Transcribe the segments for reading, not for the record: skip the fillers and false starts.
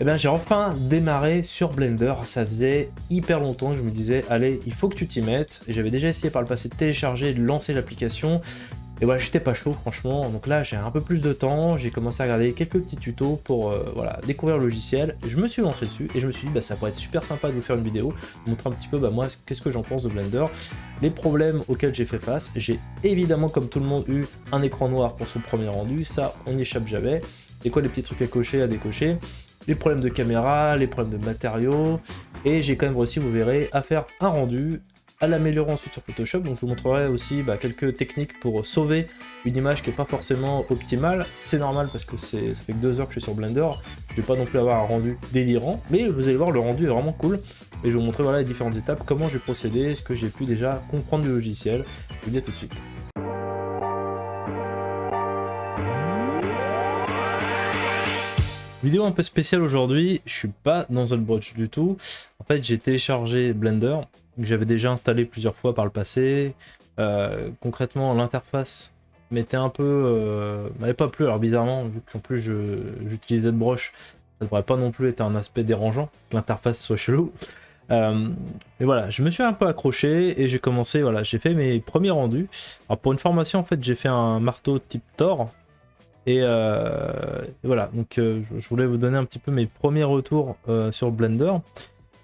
Eh bien, j'ai enfin démarré sur Blender. Ça faisait hyper longtemps que je me disais, allez, il faut que tu t'y mettes. Et j'avais déjà essayé par le passé de télécharger et de lancer l'application. Et voilà, j'étais pas chaud, franchement. Donc là, j'ai un peu plus de temps. J'ai commencé à regarder quelques petits tutos pour voilà, découvrir le logiciel. Je me suis lancé dessus et je me suis dit, bah, ça pourrait être super sympa de vous faire une vidéo, vous montrer un petit peu, bah, moi, qu'est-ce que j'en pense de Blender, les problèmes auxquels j'ai fait face. J'ai évidemment, comme tout le monde, eu un écran noir pour son premier rendu. Ça, on n'y échappe jamais. Et quoi, les petits trucs à cocher, à décocher, les problèmes de caméra, les problèmes de matériaux, et j'ai quand même réussi, vous verrez, à faire un rendu, à l'améliorer ensuite sur Photoshop. Donc je vous montrerai aussi quelques techniques pour sauver une image qui n'est pas forcément optimale. C'est normal parce que ça fait que 2 heures que je suis sur Blender, je vais pas non plus avoir un rendu délirant, mais vous allez voir, le rendu est vraiment cool, et je vais vous montrer voilà, les différentes étapes, comment j'ai procédé, ce que j'ai pu déjà comprendre du logiciel. Je vous dis à tout de suite. Vidéo un peu spéciale aujourd'hui, je suis pas dans ZBrush du tout. En fait, j'ai téléchargé Blender, que j'avais déjà installé plusieurs fois par le passé. Concrètement, l'interface m'était un peu... m'avait pas plu, alors bizarrement, vu qu'en plus j'utilise ZBrush, ça devrait pas non plus être un aspect dérangeant, que l'interface soit chelou. Et voilà, je me suis un peu accroché et j'ai commencé, voilà, j'ai fait mes premiers rendus. Alors pour une formation, en fait, j'ai fait un marteau type Thor. Et voilà, donc je voulais vous donner un petit peu mes premiers retours sur Blender.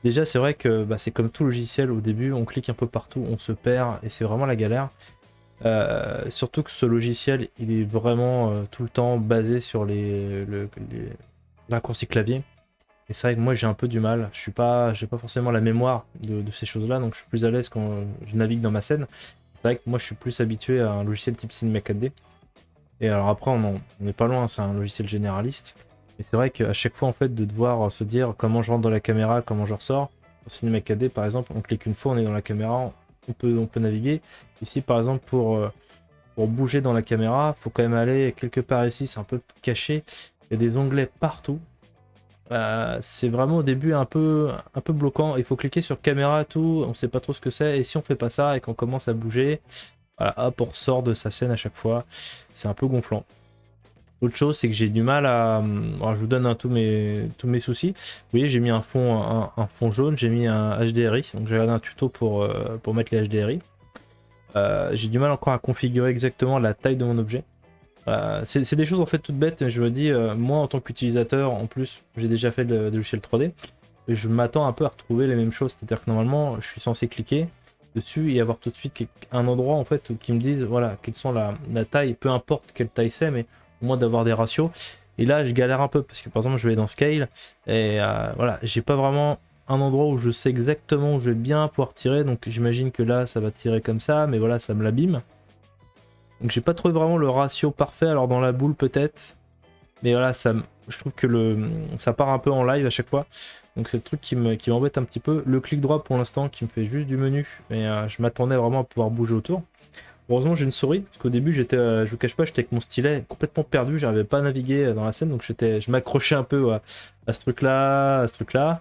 Déjà, c'est vrai que c'est comme tout logiciel, au début, on clique un peu partout, on se perd et c'est vraiment la galère. Surtout que ce logiciel, il est vraiment tout le temps basé sur les raccourcis clavier. Et c'est vrai que moi, j'ai un peu du mal. J'ai pas forcément la mémoire de ces choses-là, donc je suis plus à l'aise quand je navigue dans ma scène. C'est vrai que moi, je suis plus habitué à un logiciel type Cinema 4D. Et alors après, on n'est pas loin, c'est un logiciel généraliste. Et c'est vrai qu'à chaque fois, en fait, de devoir se dire comment je rentre dans la caméra, comment je ressors. Au Cinema 4D, par exemple, on clique une fois, on est dans la caméra, on peut naviguer. Ici, par exemple, pour bouger dans la caméra, il faut quand même aller quelque part ici, c'est un peu caché. Il y a des onglets partout. C'est vraiment au début un peu bloquant. Il faut cliquer sur caméra, tout, on sait pas trop ce que c'est. Et si on fait pas ça et qu'on commence à bouger, voilà, hop, on ressort de sa scène à chaque fois. C'est un peu gonflant. Autre chose, c'est que j'ai du mal à... Alors, je vous donne tous mes soucis. Vous voyez, j'ai mis un fond jaune, j'ai mis un HDRI. Donc j'ai regardé un tuto pour mettre les HDRI. J'ai du mal encore à configurer exactement la taille de mon objet. C'est des choses en fait toutes bêtes. Je me dis, moi en tant qu'utilisateur, en plus, j'ai déjà fait de logiciel 3D. Et je m'attends un peu à retrouver les mêmes choses. C'est-à-dire que normalement, je suis censé cliquer dessus et avoir tout de suite un endroit en fait qui me dise voilà quelles sont la taille, peu importe quelle taille c'est, mais au moins d'avoir des ratios. Et là je galère un peu parce que par exemple je vais dans Scale et voilà, j'ai pas vraiment un endroit où je sais exactement où je vais bien pouvoir tirer, donc j'imagine que là ça va tirer comme ça, mais voilà, ça me l'abîme. Donc j'ai pas trouvé vraiment le ratio parfait, alors dans la boule peut-être, mais voilà, je trouve que ça part un peu en live à chaque fois. Donc c'est le truc qui m'embête un petit peu. Le clic droit pour l'instant qui me fait juste du menu. Mais je m'attendais vraiment à pouvoir bouger autour. Heureusement j'ai une souris. Parce qu'au début j'étais, je vous cache pas, j'étais avec mon stylet complètement perdu. J'arrivais pas à naviguer dans la scène. Donc je m'accrochais un peu à ce truc là, à ce truc là.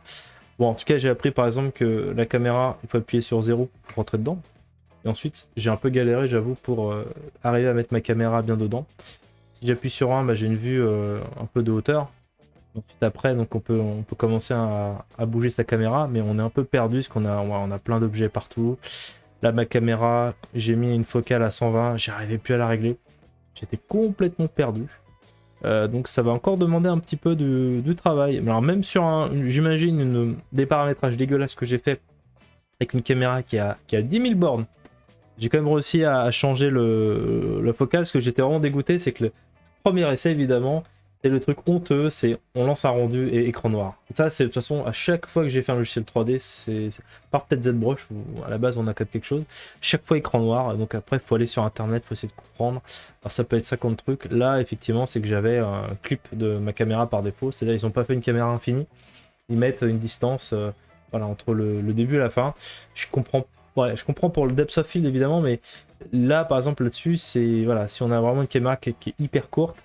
Bon, en tout cas j'ai appris par exemple que la caméra, il faut appuyer sur 0 pour rentrer dedans. Et ensuite j'ai un peu galéré, j'avoue, pour arriver à mettre ma caméra bien dedans. Si j'appuie sur 1, j'ai une vue un peu de hauteur. Ensuite après, donc on peut commencer à bouger sa caméra, mais on est un peu perdu parce on a plein d'objets partout. Là, ma caméra, j'ai mis une focale à 120, j'arrivais plus à la régler. J'étais complètement perdu. Donc ça va encore demander un petit peu de travail. Alors même sur j'imagine des paramétrages dégueulasses que j'ai fait avec une caméra qui a 10 000 bornes. J'ai quand même réussi à changer la focale, parce que j'étais vraiment dégoûté, c'est que le premier essai évidemment, c'est le truc honteux, c'est on lance un rendu et écran noir. Et ça, c'est de toute façon à chaque fois que j'ai fait un logiciel 3D, par peut-être ZBrush où à la base on a code quelque chose, chaque fois écran noir. Donc après il faut aller sur internet, il faut essayer de comprendre. Alors ça peut être 50 trucs. Là effectivement c'est que j'avais un clip de ma caméra par défaut, c'est-à-dire ils n'ont pas fait une caméra infinie, ils mettent une distance voilà, entre le début et la fin. Je comprends. Ouais, je comprends pour le depth of field évidemment, mais là par exemple là-dessus, c'est voilà, si on a vraiment une caméra qui est hyper courte,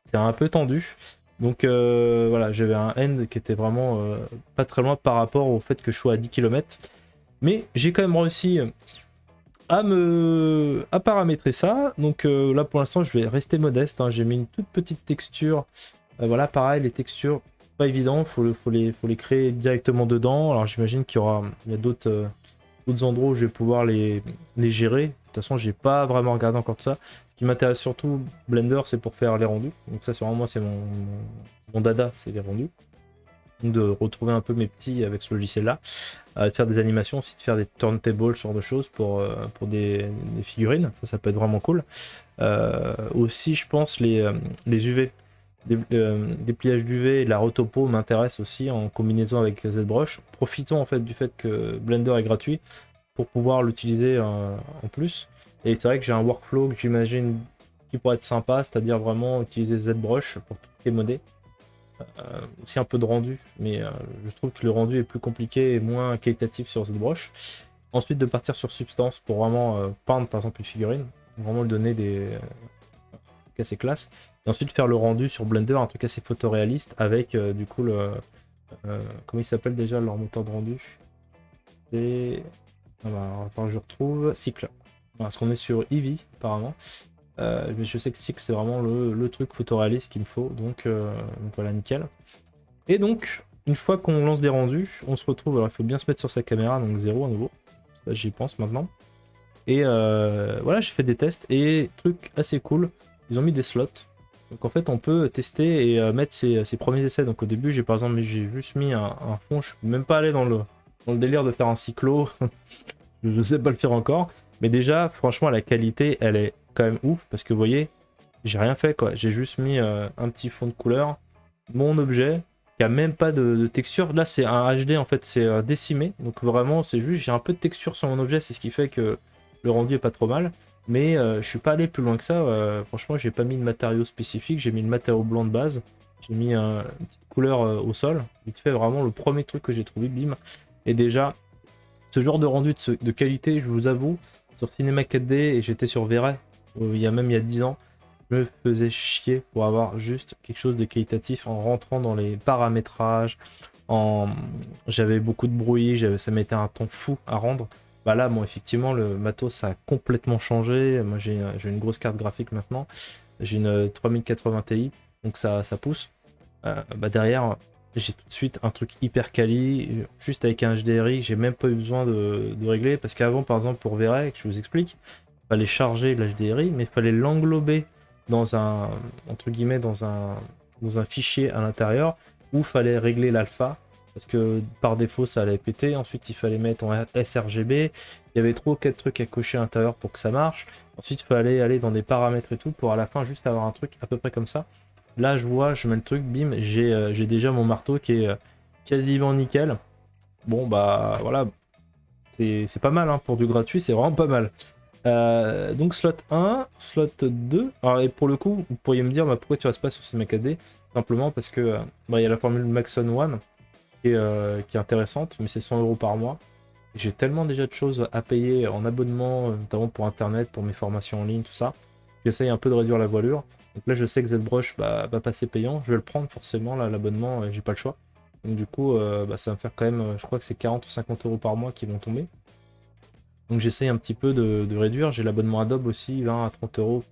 c'est un peu tendu. Donc voilà, j'avais un end qui était vraiment pas très loin par rapport au fait que je sois à 10 km. Mais j'ai quand même réussi à paramétrer ça. Donc là pour l'instant je vais rester modeste, hein. J'ai mis une toute petite texture. Voilà, pareil, les textures, pas évident, faut les créer directement dedans. Alors j'imagine il y a d'autres endroits où je vais pouvoir les gérer. De toute façon, j'ai pas vraiment regardé encore tout ça. Ce qui m'intéresse surtout, Blender, c'est pour faire les rendus. Donc ça, c'est vraiment moi, c'est mon dada, c'est les rendus. Donc de retrouver un peu mes petits avec ce logiciel-là. De faire des animations, aussi de faire des turntables, ce genre de choses pour des figurines. Ça peut être vraiment cool. Aussi, je pense, les UV. Des pliages d'UV et de la retopo m'intéressent aussi en combinaison avec ZBrush. Profitons en fait du fait que Blender est gratuit pour pouvoir l'utiliser en plus. Et c'est vrai que j'ai un workflow que j'imagine qui pourrait être sympa, c'est-à-dire vraiment utiliser ZBrush pour tout ce qui est modé. Aussi un peu de rendu, mais je trouve que le rendu est plus compliqué et moins qualitatif sur ZBrush. Ensuite de partir sur Substance pour vraiment peindre par exemple une figurine, vraiment lui donner des assez classe. Et ensuite faire le rendu sur Blender, un truc assez photoréaliste avec du coup comment il s'appelle déjà leur moteur de rendu? C'est... Enfin, je retrouve Cycle. Parce qu'on est sur Eevee apparemment. Mais je sais que Cycle c'est vraiment le truc photoréaliste qu'il me faut. Donc voilà, nickel. Et donc, une fois qu'on lance des rendus, on se retrouve. Alors il faut bien se mettre sur sa caméra, donc 0 à nouveau. Ça j'y pense maintenant. Et voilà, j'ai fait des tests. Et truc assez cool, ils ont mis des slots. Donc en fait, on peut tester et mettre ses premiers essais. Donc au début, j'ai par exemple, j'ai juste mis un fond. Je suis même pas allé dans le délire de faire un cyclo. Je sais pas le faire encore. Mais déjà, franchement, la qualité, elle est quand même ouf. Parce que vous voyez, j'ai rien fait quoi. J'ai juste mis un petit fond de couleur. Mon objet, qui a même pas de texture. Là, c'est un HD en fait, c'est décimé. Donc vraiment, c'est juste, j'ai un peu de texture sur mon objet. C'est ce qui fait que le rendu est pas trop mal. Mais je suis pas allé plus loin que ça. Franchement, j'ai pas mis de matériaux spécifiques. J'ai mis le matériau blanc de base. J'ai mis une petite couleur au sol. Vite fait, vraiment le premier truc que j'ai trouvé, bim. Et déjà, ce genre de rendu de qualité, je vous avoue, sur Cinema 4D, et j'étais sur V-Ray, il y a 10 ans, je me faisais chier pour avoir juste quelque chose de qualitatif en rentrant dans les paramétrages. J'avais beaucoup de bruit, ça mettait un temps fou à rendre. Bah là, bon, effectivement, le matos a complètement changé. Moi, j'ai une grosse carte graphique maintenant. J'ai une 3080 Ti, donc ça pousse. Bah derrière, j'ai tout de suite un truc hyper quali, juste avec un HDRI, j'ai même pas eu besoin de régler. Parce qu'avant, par exemple, pour V-Ray, que je vous explique, il fallait charger l'HDRI, mais il fallait l'englober dans entre guillemets, dans un fichier à l'intérieur où il fallait régler l'alpha. Parce que par défaut ça allait péter, ensuite il fallait mettre en sRGB, il y avait 3 ou 4 trucs à cocher à l'intérieur pour que ça marche, ensuite il fallait aller dans des paramètres et tout pour à la fin juste avoir un truc à peu près comme ça. Là je vois, je mets le truc, bim, j'ai déjà mon marteau qui est quasiment nickel. Bon bah voilà, c'est pas mal hein, pour du gratuit, c'est vraiment pas mal. Donc slot 1, slot 2. Alors et pour le coup, vous pourriez me dire bah, pourquoi tu restes pas sur CMAKD? Simplement parce que bah, y a la formule Maxon One qui est intéressante, mais c'est 100 € par mois. J'ai tellement déjà de choses à payer en abonnement, notamment pour internet, pour mes formations en ligne, tout ça. J'essaye un peu de réduire la voilure. Donc là je sais que ZBrush va passer payant, je vais le prendre forcément là l'abonnement, j'ai pas le choix. Donc du coup bah, ça va me faire quand même, je crois que c'est 40 ou 50 € par mois qui vont tomber. Donc j'essaye un petit peu de réduire. J'ai l'abonnement Adobe aussi, 20 à 30 €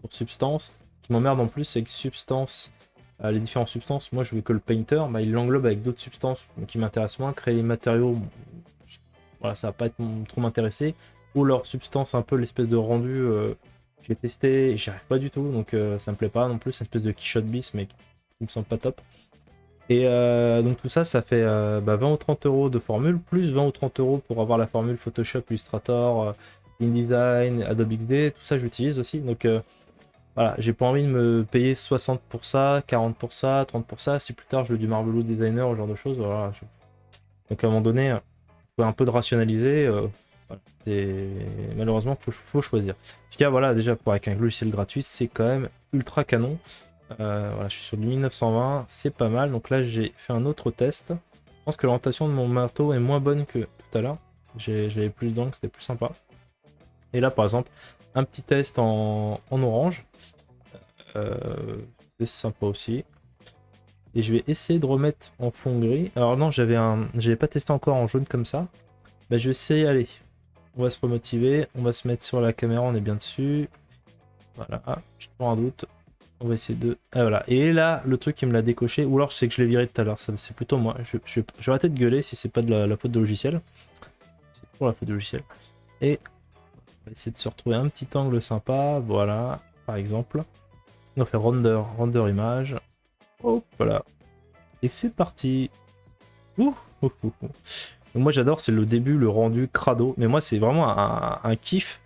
pour Substance. Ce qui m'emmerde en plus, c'est que Substance, les différentes substances, moi je veux que le Painter, bah, il l'englobe avec d'autres substances qui m'intéressent moins. Créer les matériaux, bon, voilà, ça va pas être trop m'intéresser. Ou leur substance, un peu l'espèce de rendu, j'ai testé et j'y arrive pas du tout. Donc ça me plaît pas non plus, une espèce de Quichotte bis, mais qui me semble pas top. Et donc tout ça, ça fait 20 ou 30 € de formule, plus 20 ou 30 € pour avoir la formule Photoshop, Illustrator, InDesign, Adobe XD, tout ça j'utilise aussi. Donc voilà, j'ai pas envie de me payer 60 pour ça, 40 pour ça, 30 pour ça. Si plus tard je veux du Marvelous Designer, ce genre de choses, voilà. Donc à un moment donné, il faut un peu de rationaliser. Voilà. Malheureusement, faut choisir. En tout cas, voilà, déjà pour avec un logiciel gratuit, c'est quand même ultra canon. Voilà, je suis sur du 1920, c'est pas mal. Donc là, j'ai fait un autre test. Je pense que l'orientation de mon marteau est moins bonne que tout à l'heure. J'avais plus d'angles, c'était plus sympa. Et là, par exemple, un petit test en orange. C'est sympa aussi. Et je vais essayer de remettre en fond gris. Alors non, j'avais pas testé encore en jaune comme ça. Bah, je vais essayer, allez. On va se remotiver, on va se mettre sur la caméra, on est bien dessus. Voilà, j'ai toujours un doute. On va essayer de... Ah voilà, et là, le truc qui me l'a décoché, ou alors c'est que je l'ai viré tout à l'heure, c'est plutôt moi. Je vais arrêter de gueuler si c'est pas de la faute de logiciel. C'est pour la faute de logiciel. Et on va essayer de se retrouver un petit angle sympa, voilà, par exemple. On va faire render image. Hop, voilà. Et c'est parti. Ouh, ouh, ouh, ouh. Donc moi j'adore, c'est le début, le rendu crado, mais moi c'est vraiment un kiff.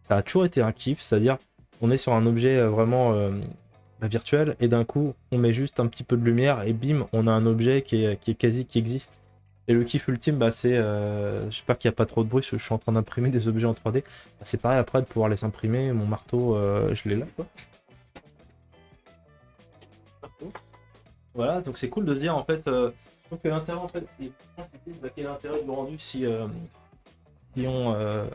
Ça a toujours été un kiff, c'est-à-dire on est sur un objet vraiment virtuel et d'un coup on met juste un petit peu de lumière et bim, on a un objet qui est quasi qui existe. Et le kiff ultime, bah, c'est, j'espère qu'il n'y a pas trop de bruit, parce que je suis en train d'imprimer des objets en 3D. Bah, c'est pareil après de pouvoir les imprimer, mon marteau, je l'ai là quoi. Voilà, donc c'est cool de se dire en fait, je trouve que l'intérêt en fait, c'est bah, quel est l'intérêt du rendu si on, euh,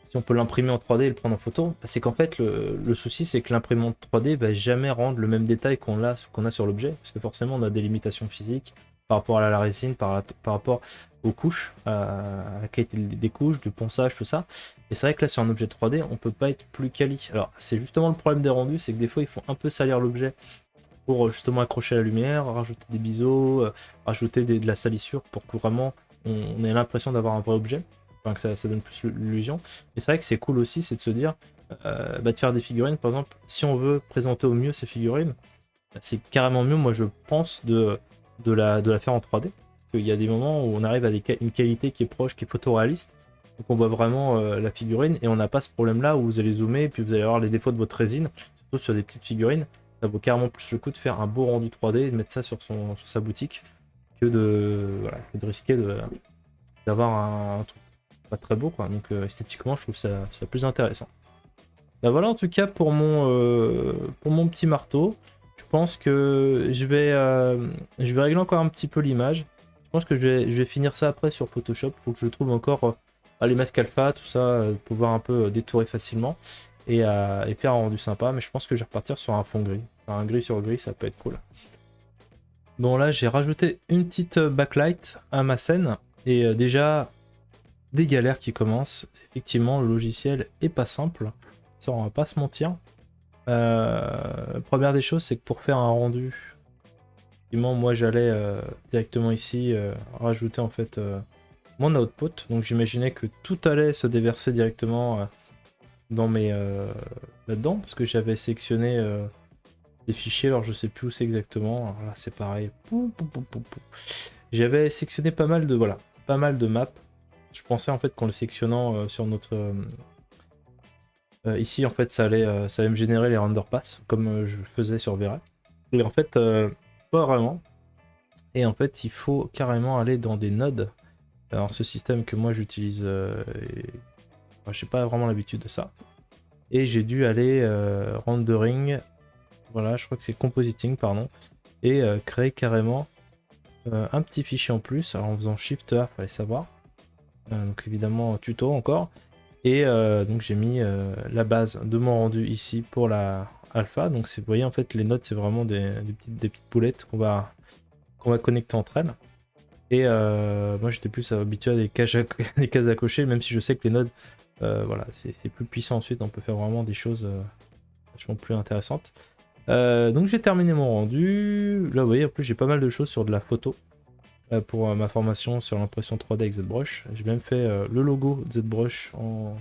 si on peut l'imprimer en 3D et le prendre en photo, bah, c'est qu'en fait le souci c'est que l'imprimante 3D va jamais rendre le même détail qu'on a sur l'objet, parce que forcément on a des limitations physiques par rapport à la résine, par rapport aux couches, à la qualité des couches, du ponçage, tout ça. Et c'est vrai que là sur un objet 3D on peut pas être plus quali. Alors c'est justement le problème des rendus, c'est que des fois il faut un peu salir l'objet pour justement accrocher la lumière, rajouter des biseaux, rajouter de la salissure pour que vraiment on ait l'impression d'avoir un vrai objet, enfin que ça donne plus l'illusion. Et c'est vrai que c'est cool aussi, c'est de se dire, bah, de faire des figurines, par exemple, si on veut présenter au mieux ces figurines, bah, c'est carrément mieux, moi je pense, de la faire en 3D. Parce qu'il y a des moments où on arrive à une qualité qui est proche, qui est photoréaliste, donc on voit vraiment la figurine et on n'a pas ce problème là où vous allez zoomer et puis vous allez avoir les défauts de votre résine, surtout sur des petites figurines. Ça vaut carrément plus le coup de faire un beau rendu 3D et de mettre ça sur sa boutique que de risquer d'avoir un truc pas très beau quoi. Donc esthétiquement je trouve ça plus intéressant. Bah voilà en tout cas pour mon petit marteau. Je pense que je vais régler encore un petit peu l'image. Je pense que je vais finir ça après sur Photoshop. Faut que je trouve encore les masques alpha, tout ça, pouvoir un peu détourer facilement et faire un rendu sympa. Mais je pense que je vais repartir sur un fond gris. Enfin, un gris sur gris, ça peut être cool. Bon là j'ai rajouté une petite backlight à ma scène et déjà des galères qui commencent. Effectivement le logiciel est pas simple, ça on va pas se mentir. Première des choses c'est que pour faire un rendu, effectivement moi j'allais directement ici rajouter en fait mon output, donc j'imaginais que tout allait se déverser directement dans mes là-dedans parce que j'avais sélectionné des fichiers, alors je sais plus où c'est exactement. Alors là c'est pareil. J'avais sélectionné pas mal de pas mal de maps. Je pensais en fait qu'en le sélectionnant sur notre ici en fait ça allait me générer les render pass comme je faisais sur Vera. Et en fait pas vraiment. Et en fait il faut carrément aller dans des nodes. Alors ce système que moi j'utilise, enfin, j'ai pas vraiment l'habitude de ça. Et j'ai dû aller rendering. Voilà, je crois que c'est compositing, pardon. Et créer carrément un petit fichier en plus. Alors en faisant Shift A, fallait savoir. Donc évidemment, tuto encore. Et donc j'ai mis la base de mon rendu ici pour la alpha. Donc vous voyez, en fait, les nodes, c'est vraiment des petites boulettes qu'on va connecter entre elles. Et moi, j'étais plus habitué à des cases à cocher, même si je sais que les nodes, voilà, c'est plus puissant ensuite. On peut faire vraiment des choses vachement plus intéressantes. Donc j'ai terminé mon rendu. Là vous voyez en plus j'ai pas mal de choses sur de la photo pour ma formation sur l'impression 3D avec ZBrush. J'ai même fait le logo de ZBrush en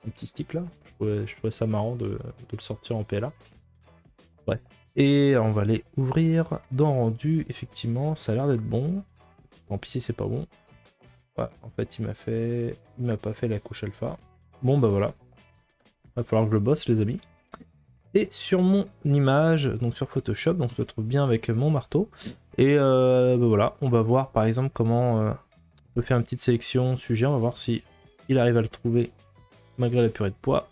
petit stick là. Je trouvais ça marrant de le sortir en PLA. Bref. Et on va aller ouvrir dans rendu. Effectivement ça a l'air d'être bon. Tant pis si c'est pas bon. Ouais, en fait il m'a pas fait la couche alpha. Bon bah voilà. Va falloir que je bosse les amis. Et sur mon image, donc sur Photoshop, donc on se retrouve bien avec mon marteau. Et ben voilà, on va voir par exemple comment on peut faire une petite sélection sujet. On va voir si il arrive à le trouver malgré la purée de poids.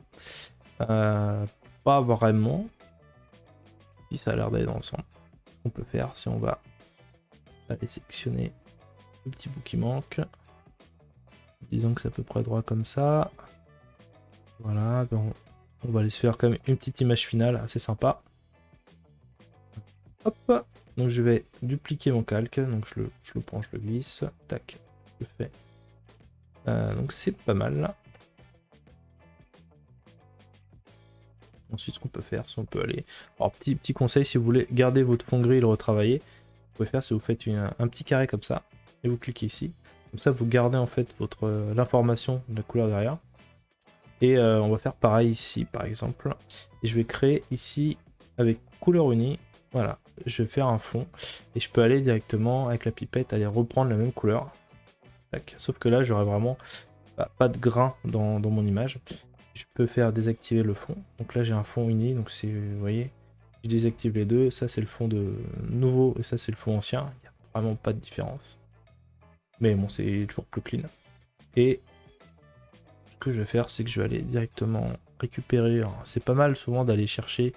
Pas vraiment. Si ça a l'air d'aller dans le sens. Ce qu'on peut faire, si on va aller sélectionner le petit bout qui manque. Disons que c'est à peu près droit comme ça. Voilà, ben on va aller se faire quand même une petite image finale assez sympa. Hop, donc je vais dupliquer mon calque, donc je le prends, je le glisse, tac, je le fais. Donc c'est pas mal. Ensuite, ce qu'on peut faire, c'est on peut aller... Alors, petit conseil, si vous voulez garder votre fond gris et le retravailler, vous pouvez faire, c'est vous faites un petit carré comme ça, et vous cliquez ici. Comme ça, vous gardez en fait l'information de la couleur derrière. Et on va faire pareil ici, par exemple. Et je vais créer ici, avec couleur unie, voilà, je vais faire un fond. Et je peux aller directement, avec la pipette, aller reprendre la même couleur. Tac. Sauf que là, j'aurai vraiment pas de grain dans mon image. Je peux faire désactiver le fond. Donc là, j'ai un fond uni. Donc c'est, vous voyez, je désactive les deux. Ça, c'est le fond de nouveau et ça, c'est le fond ancien. Il n'y a vraiment pas de différence. Mais bon, c'est toujours plus clean. Et ce que je vais faire, c'est que je vais aller directement récupérer. C'est pas mal souvent d'aller chercher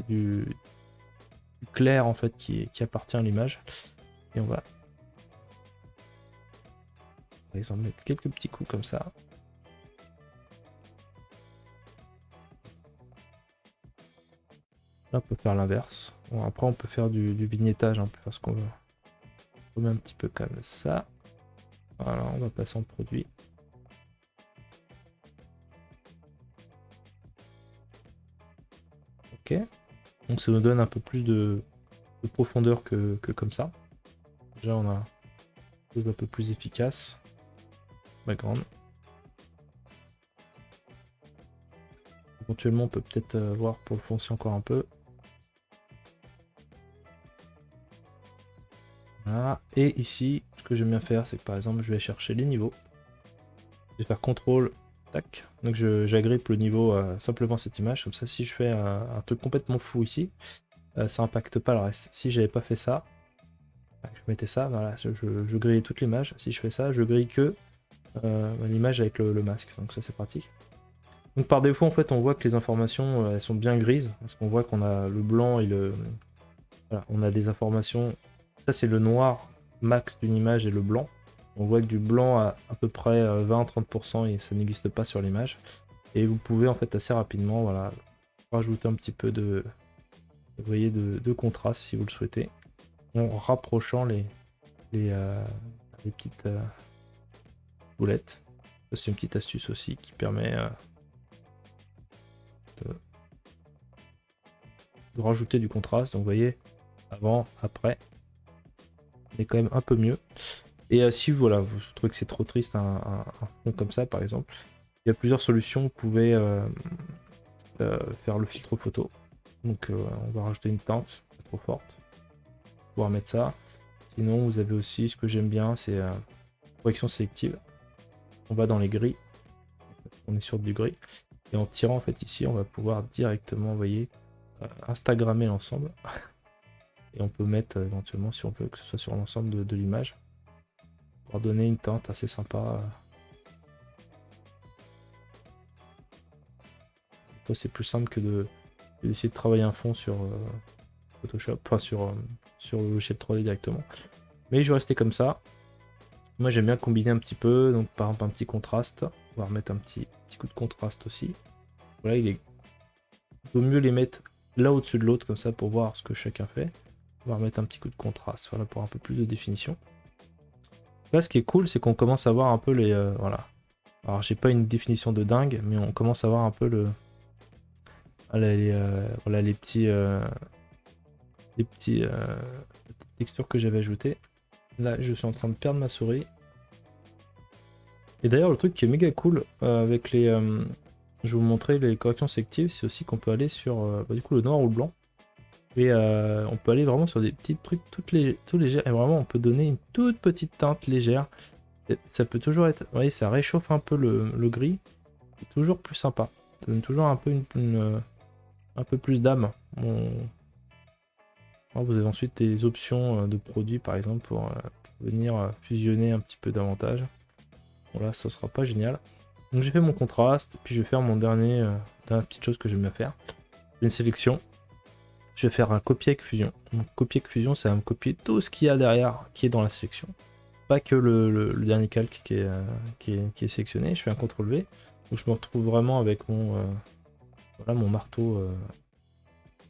du clair en fait qui appartient à l'image. Et on va par exemple mettre quelques petits coups comme ça. Là, on peut faire l'inverse. Bon, après, on peut faire du vignettage, on peut faire ce qu'on veut. On met un petit peu comme ça. Voilà, on va passer en produit. Ok. Donc ça nous donne un peu plus de profondeur que comme ça. Déjà, on a quelque chose d'un peu plus efficace. Background. Éventuellement, on peut peut-être voir pour le foncer encore un peu. Voilà. Et ici, ce que j'aime bien faire, c'est que par exemple, je vais chercher les niveaux. Je vais faire CTRL, tac. Donc j'agrippe le niveau simplement cette image. Comme ça, si je fais un truc complètement fou ici, ça impacte pas le reste. Si j'avais pas fait ça, je mettais ça, voilà, je grille toute l'image. Si je fais ça, je grille que l'image avec le masque. Donc ça, c'est pratique. Donc par défaut, en fait, on voit que les informations, elles sont bien grises. Parce qu'on voit qu'on a le blanc et le... Voilà, on a des informations... Ça, c'est le noir max d'une image et le blanc. On voit que du blanc à peu près 20-30% et ça n'existe pas sur l'image. Et vous pouvez en fait assez rapidement voilà, rajouter un petit peu de, vous voyez, de contraste si vous le souhaitez. En rapprochant les petites boulettes. C'est une petite astuce aussi qui permet de rajouter du contraste. Donc vous voyez, avant, après, on est quand même un peu mieux. Et si voilà, vous trouvez que c'est trop triste un fond comme ça par exemple, il y a plusieurs solutions. Vous pouvez faire le filtre photo. Donc on va rajouter une teinte pas trop forte. Pouvoir mettre ça. Sinon vous avez aussi ce que j'aime bien, c'est correction sélective. On va dans les gris. On est sur du gris. Et en tirant en fait ici, on va pouvoir directement, vous voyez, instagrammer l'ensemble. Et on peut mettre éventuellement, si on veut, que ce soit sur l'ensemble de l'image. Pour donner une teinte assez sympa. C'est plus simple que d'essayer de travailler un fond sur Photoshop, enfin sur le logiciel 3D directement. Mais je vais rester comme ça. Moi j'aime bien combiner un petit peu, donc par exemple un petit contraste. On va remettre un petit coup de contraste aussi. Voilà, il vaut mieux les mettre là au-dessus de l'autre comme ça pour voir ce que chacun fait. On va remettre un petit coup de contraste, voilà, pour un peu plus de définition. Là ce qui est cool, c'est qu'on commence à voir un peu les... voilà. Alors j'ai pas une définition de dingue, mais on commence à voir un peu le... Voilà, les petites textures que j'avais ajoutées. Là, je suis en train de perdre ma souris. Et d'ailleurs, le truc qui est méga cool avec les... je vais vous montrer les corrections sélectives, c'est aussi qu'on peut aller sur du coup le noir ou le blanc. Et on peut aller vraiment sur des petits trucs tout légers. Et vraiment, on peut donner une toute petite teinte légère. Et ça peut toujours être... Vous voyez, ça réchauffe un peu le gris. C'est toujours plus sympa. Ça donne toujours un peu un peu plus d'âme. Vous avez ensuite des options de produits par exemple pour venir fusionner un petit peu davantage. Bon là ça sera pas génial. Donc j'ai fait mon contraste, puis je vais faire mon dernière petite chose que j'aime bien faire. Une sélection. Je vais faire un copier avec fusion. Donc copier avec fusion, ça va me copier tout ce qu'il y a derrière qui est dans la sélection. Pas que le dernier calque qui est sélectionné. Je fais un CTRL V. Donc je me retrouve vraiment avec voilà, mon marteau.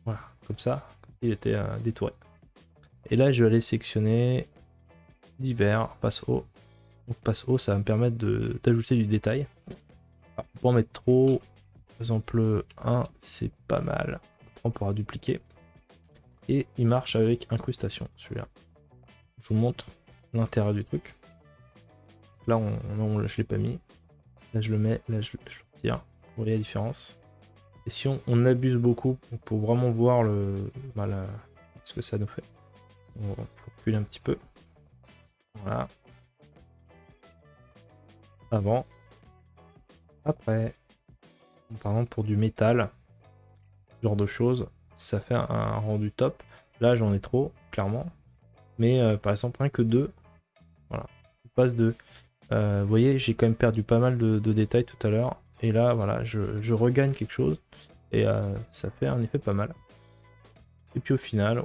Voilà, comme ça. Il était détouré. Et là, je vais aller sélectionner divers, passe haut. Donc passe haut, ça va me permettre d'ajouter du détail. Alors, pour en mettre trop, exemple 1, c'est pas mal. On pourra dupliquer. Et il marche avec incrustation, celui-là. Je vous montre l'intérêt du truc. Là, je l'ai pas mis. Là, je le mets. Là, je le retire. Vous voyez la différence. Et si on abuse beaucoup, pour vraiment voir ce que ça nous fait. On va reculer un petit peu. Voilà. Avant. Après. Par exemple, pour du métal, ce genre de choses, ça fait un rendu top. Là, j'en ai trop, clairement. Mais par exemple, rien que 2. Voilà. On passe de. Vous voyez, j'ai quand même perdu pas mal de détails tout à l'heure. Et là, voilà, je regagne quelque chose. Et ça fait un effet pas mal. Et puis au final,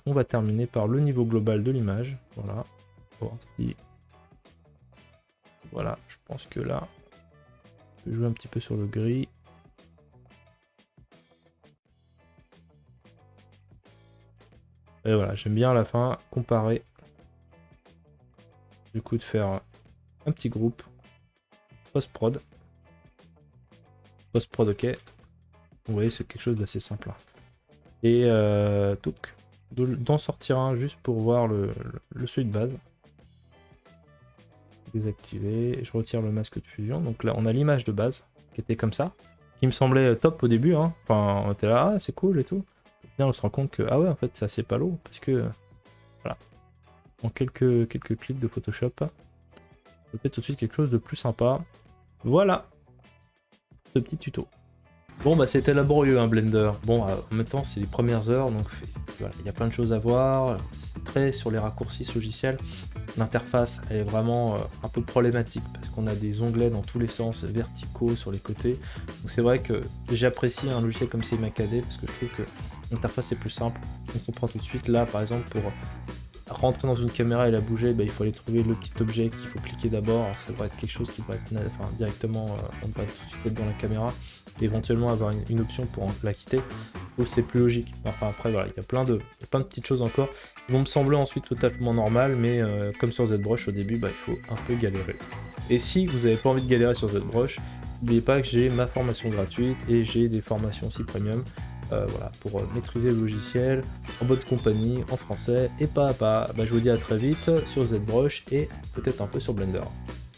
on va terminer par le niveau global de l'image. Voilà. Pour voir si... Voilà, je pense que là, je vais jouer un petit peu sur le gris. Et voilà, j'aime bien à la fin comparer. Du coup, de faire un petit groupe. Post-prod. Post-prod, ok. Vous voyez, c'est quelque chose d'assez simple. Et d'en sortir un juste pour voir le celui de base. Désactiver. Je retire le masque de fusion. Donc là, on a l'image de base qui était comme ça, qui me semblait top au début. Hein. Enfin, on était là, ah, c'est cool et tout. Et bien, on se rend compte que, ah ouais, en fait, c'est assez palo parce que, voilà, en quelques clics de Photoshop, je fais tout de suite quelque chose de plus sympa. Voilà, ce petit tuto. Bon bah c'était laborieux un Blender. Bon en même temps c'est les premières heures donc voilà, il y a plein de choses à voir. C'est très sur les raccourcis logiciels. L'interface elle est vraiment un peu problématique parce qu'on a des onglets dans tous les sens verticaux sur les côtés. Donc c'est vrai que j'apprécie un logiciel comme CMake parce que je trouve que l'interface est plus simple. On comprend tout de suite là par exemple pour rentrer dans une caméra et la bouger, bah, il faut aller trouver le petit objet qu'il faut cliquer d'abord. Alors ça devrait être quelque chose qui va être directement, on va tout de suite être dans la caméra, et éventuellement avoir une option pour la quitter. Donc c'est plus logique. Enfin après voilà, il y a plein de petites choses encore qui vont me sembler ensuite totalement normales, mais comme sur ZBrush au début, bah, il faut un peu galérer. Et si vous n'avez pas envie de galérer sur ZBrush, n'oubliez pas que j'ai ma formation gratuite et j'ai des formations aussi premium. Voilà, pour maîtriser le logiciel en bonne compagnie, en français et pas à pas. Bah, je vous dis à très vite sur ZBrush et peut-être un peu sur Blender.